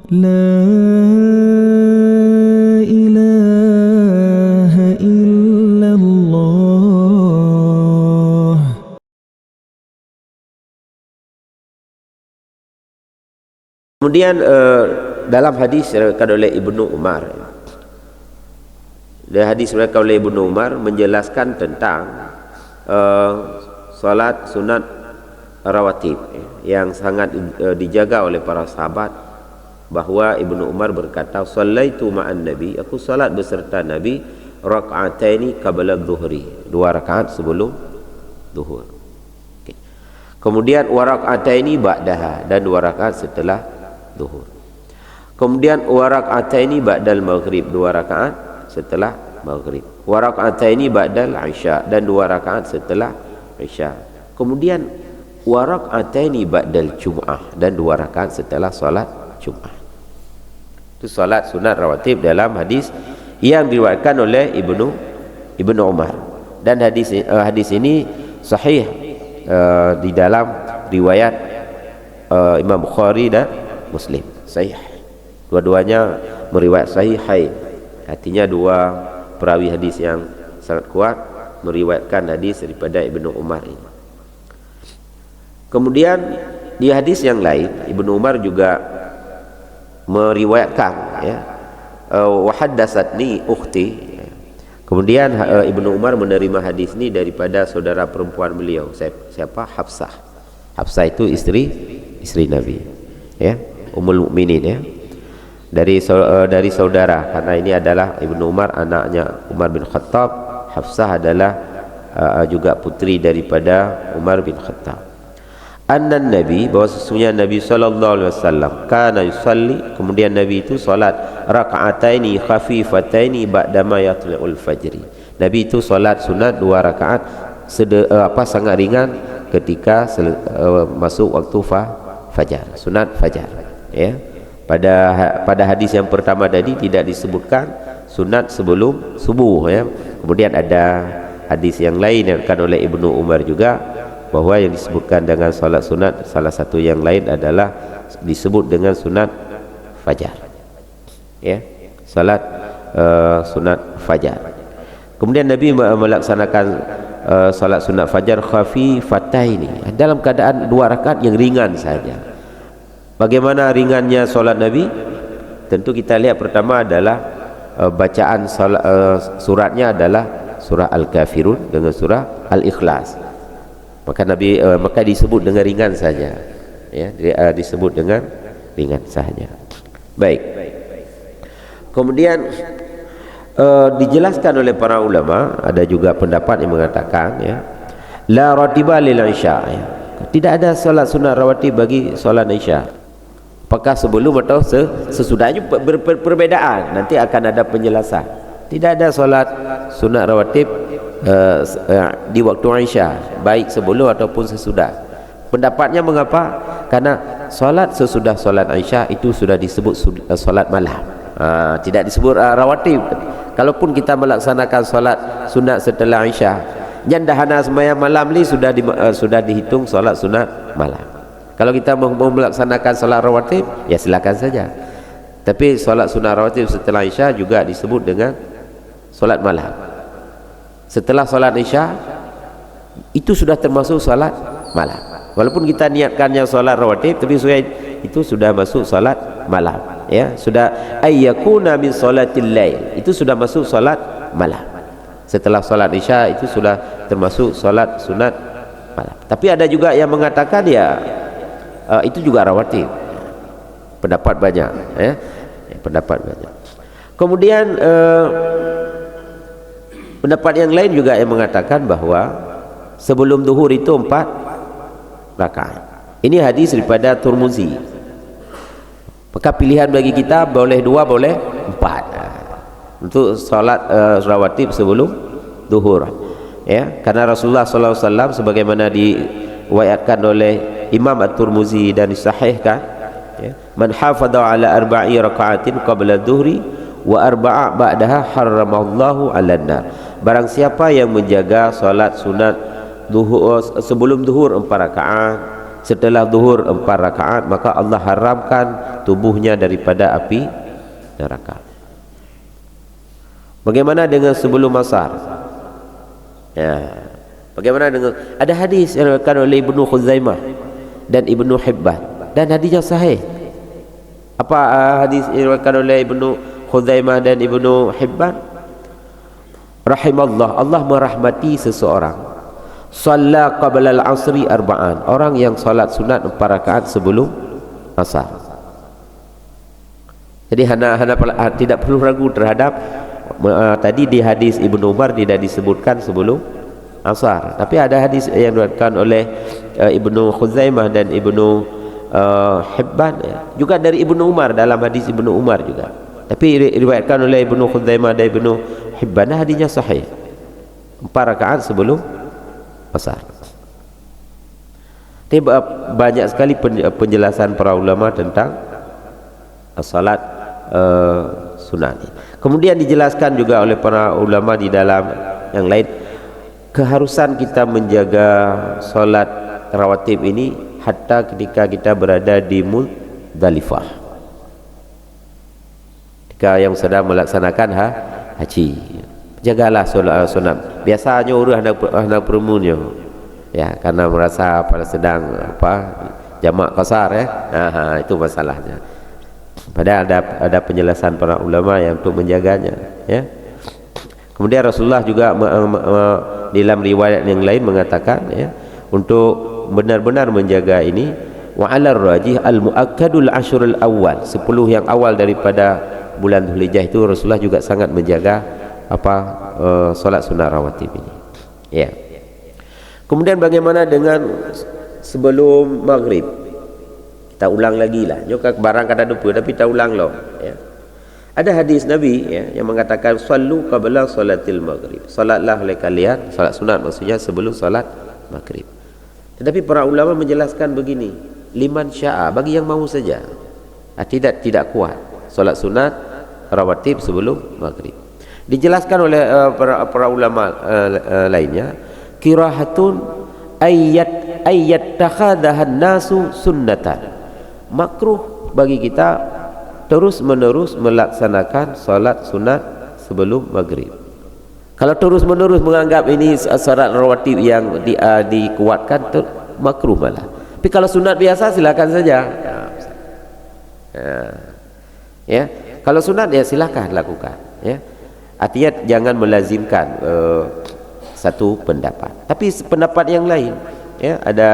لا إله إلا الله. Kemudian dalam hadis diriwayatkan oleh Ibnu Umar, hadis diriwayatkan oleh Ibnu Umar menjelaskan tentang salat sunat rawatib yang sangat dijaga oleh para sahabat, bahwa Ibnu Umar berkata, "Shallaitu ma'an Nabi," aku salat beserta Nabi, raka'ataini qabla dhuhri, 2 rakaat sebelum zuhur. Okay. Kemudian wa raka'ataini ba'daha, dan 2 rakaat setelah zuhur. Kemudian wa raka'ataini ba'dal maghrib, 2 rakaat setelah maghrib. Wa raka'ataini ba'dal isya, dan 2 rakaat setelah isya. Kemudian wa raka'ataini ba'dal jum'ah, dan 2 rakaat setelah salat Jumat. Itu salat sunat rawatib dalam hadis yang diriwayatkan oleh Ibnu Umar. Dan hadis ini sahih di dalam riwayat Imam Bukhari dan Muslim. Sahih. Dua-duanya meriwayat sahihain. Artinya 2 perawi hadis yang sangat kuat meriwayatkan hadis daripada Ibnu Umar ini. Kemudian di hadis yang lain Ibnu Umar juga meriwayatkan, ya, wa haddatsatni ukhti. Kemudian Ibnu Umar menerima hadis ini daripada saudara perempuan beliau. Siapa? Hafsah. Hafsah itu istri Nabi, ya, Ummul Mukminin, ya. Dari saudara, karena ini adalah Ibnu Umar anaknya Umar bin Khattab. Hafsah adalah juga putri daripada Umar bin Khattab. Anna Nabi, bahwa sesungguhnya Nabi sallallahu alaihi wasallam kana yusalli, kemudian Nabi itu salat raka'ataini khafifataini ba'da ma yatla'ul fajri. Nabi itu salat sunat 2 rakaat sangat ringan ketika masuk waktu fajar, sunat fajar, ya. Pada hadis yang pertama tadi tidak disebutkan sunat sebelum subuh, ya. Kemudian ada hadis yang lain yang dikatakan oleh Ibnu Umar juga, bahwa yang disebutkan dengan salat sunat salah satu yang lain adalah disebut dengan sunat fajar, ya, salat sunat fajar. Kemudian Nabi melaksanakan salat sunat fajar khafifataini, dalam keadaan 2 rakaat yang ringan saja. Bagaimana ringannya salat Nabi? Tentu kita lihat pertama adalah bacaan suratnya adalah surah Al-Kafirun dengan surah Al-Ikhlas. Maka disebut dengan ringan saja, ya, disebut dengan ringan saja. Baik. Kemudian dijelaskan oleh para ulama, ada juga pendapat yang mengatakan, ya, la ratiba lil isya, ya. Tidak ada salat sunat rawatib bagi salat isya. Apakah sebelum atau sesudahnya, perbedaan, nanti akan ada penjelasan. Tidak ada salat sunat rawatib di waktu isya, baik sebelum ataupun sesudah. Pendapatnya mengapa? Karena salat sesudah salat isya itu sudah disebut salat malam, tidak disebut rawatib. Kalaupun kita melaksanakan salat sunat setelah isya, jandahana sembahyang malam ni sudah dihitung salat sunat malam. Kalau kita mau melaksanakan salat rawatib, ya silakan saja. Tapi salat sunat rawatib setelah isya juga disebut dengan salat malam. Setelah salat isya itu sudah termasuk salat malam. Walaupun kita niatkannya salat rawatib, tapi itu sudah masuk salat malam, ya. Sudah ayyakuna min salatil lail, itu sudah masuk salat malam. Setelah salat isya itu sudah termasuk salat sunat malam. Tapi ada juga yang mengatakan, ya, itu juga rawatib. Pendapat banyak, ya. Pendapat banyak. Kemudian pendapat yang lain juga yang mengatakan bahwa sebelum zuhur itu 4 rakaat. Ini hadis daripada Tirmizi. Maka pilihan bagi kita boleh 2, boleh 4 untuk salat rawatib sebelum zuhur, ya. Karena Rasulullah SAW sebagaimana diriwayatkan oleh Imam At-Tirmizi dan disahihkan, ya, man hafadha ala 4 raka'atin qabla dhuhri wa 4 ba'daha harramallahu 'alan nar. Barang siapa yang menjaga salat sunat sebelum zuhur 4 rakaat, setelah zuhur 4 rakaat, maka Allah haramkan tubuhnya daripada api neraka. Bagaimana dengan sebelum asar? Ya. Bagaimana dengan ada hadis yang diriwayatkan oleh Ibnu Khuzaimah dan Ibnu Hibban dan hadisnya sahih. Apa hadis yang diriwayatkan oleh Ibnu Khuzaimah dan Ibnu Hibban? Rahimallah, Allah merahmati seseorang shalla qabla al-asri arba'an, orang yang salat sunat 4 rakaat sebelum asar. Jadi hana tidak perlu ragu terhadap tadi di hadis Ibnu Umar tidak disebutkan sebelum asar, tapi ada hadis yang diriwayatkan oleh Ibnu Khuzaimah dan Ibnu Hibban juga dari Ibnu Umar, dalam hadis Ibnu Umar juga, tapi diriwayatkan oleh Ibnu Khuzaimah dan Ibnu Hibban, hadisnya sahih 4 rakaat sebelum asar. Ini banyak sekali penjelasan para ulama tentang salat sunat. Kemudian dijelaskan juga oleh para ulama di dalam yang lain, keharusan kita menjaga solat rawatib ini hatta ketika kita berada di Muzdalifah, ketika yang sedang melaksanakan haji, jagalah solat sunat. Biasanya orang hendak perumunya ya, karena merasa pada sedang jamak qasar itu masalahnya. Padahal ada penjelasan para ulama yang untuk menjaganya ya. Kemudian Rasulullah juga dalam riwayat yang lain mengatakan ya, untuk benar-benar menjaga ini, wa 'alal rajih al-muakkadul asyrul awal, 10 yang awal daripada bulan Dzulhijjah itu Rasulullah juga sangat menjaga salat sunat rawatib ini ya. Kemudian bagaimana dengan sebelum maghrib? Kita ulang lagi lah, nyoka barang kata dupa tapi kita ulang loh ya. Ada hadis Nabi ya, yang mengatakan sallu qabla salatil maghrib, salatlah oleh kalian, salat sunat maksudnya sebelum salat maghrib. Tetapi para ulama menjelaskan begini, liman syaa, bagi yang mahu saja, tidak kuat salat sunat rawatib sebelum maghrib. Dijelaskan oleh para ulama lainnya, kirahatun ayyat takhadahan nasu sunnatan, makruh bagi kita terus menerus melaksanakan salat sunat sebelum maghrib. Kalau terus menerus menganggap ini salat rawatib yang dikuatkan, makruh malah. Tapi kalau sunat biasa silakan saja ya. Kalau sunat ya silakan lakukan ya. Artinya jangan melazimkan satu pendapat, tapi pendapat yang lain ya. Ada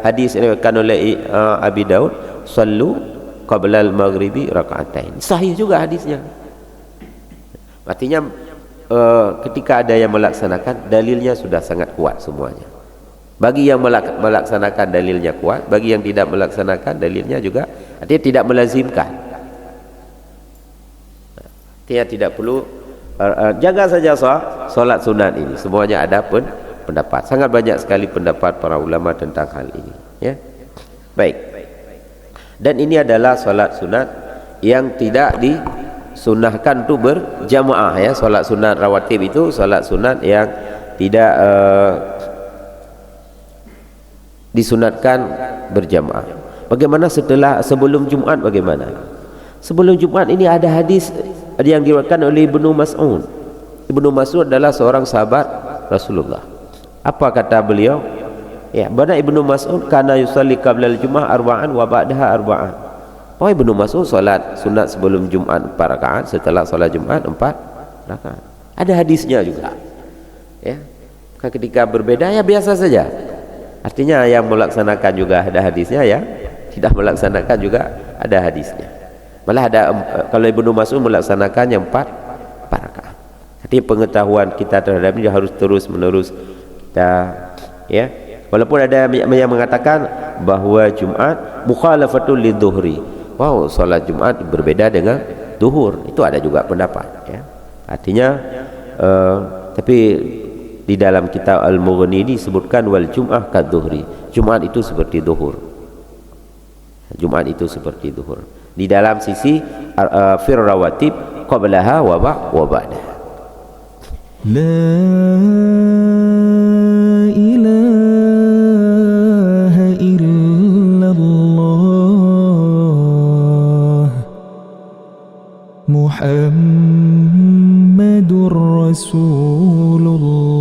hadis yang diriwayatkan oleh Abi Daud, sallu qabla al-maghribi raka'atain, sahih juga hadisnya. Artinya ketika ada yang melaksanakan, dalilnya sudah sangat kuat semuanya. Bagi yang melaksanakan dalilnya kuat, bagi yang tidak melaksanakan dalilnya juga artinya tidak melazimkan. Artinya tidak perlu jaga saja solat sunat ini. Semuanya ada pendapat, sangat banyak sekali pendapat para ulama tentang hal ini ya. Baik. Dan ini adalah solat sunat yang tidak disunahkan untuk berjamaah ya. Solat sunat rawatib itu solat sunat yang tidak disunatkan berjamaah. Bagaimana sebelum Jumat bagaimana? Sebelum Jumat ini ada hadis yang diriwayatkan oleh Ibnu Mas'ud. Ibnu Mas'ud adalah seorang sahabat Rasulullah. Apa kata beliau? Ya, bana Ibnu Mas'ud kana yusalli qabla al-jum'ah arba'an wa ba'daha arba'an. Oh, Ibnu Mas'ud salat sunat sebelum Jumat 4 rakaat, setelah salat Jumat 4 rakaat. Ada hadisnya juga. Ya. Ketika berbeda ya biasa saja. Artinya yang melaksanakan juga ada hadisnya ya, tidak melaksanakan juga ada hadisnya. Malah ada kalau Ibnu Mas'ud melaksanakan yang 4 rakaat. Jadi pengetahuan kita terhadap ini harus terus menerus kita ya. Walaupun ada yang mengatakan bahawa Jumat mukhalafatul lidzuhri. Wow, salat Jumat berbeda dengan zuhur. Itu ada juga pendapat ya. Artinya tapi di dalam kitab Al-Mughni disebutkan wal jum'ah kadzuhri. Jumat itu seperti zuhur. Jumat itu seperti zuhur. Di dalam sisi fir rawatib qablaha wa ba'daha. La ilaha illa محمد رسول الله.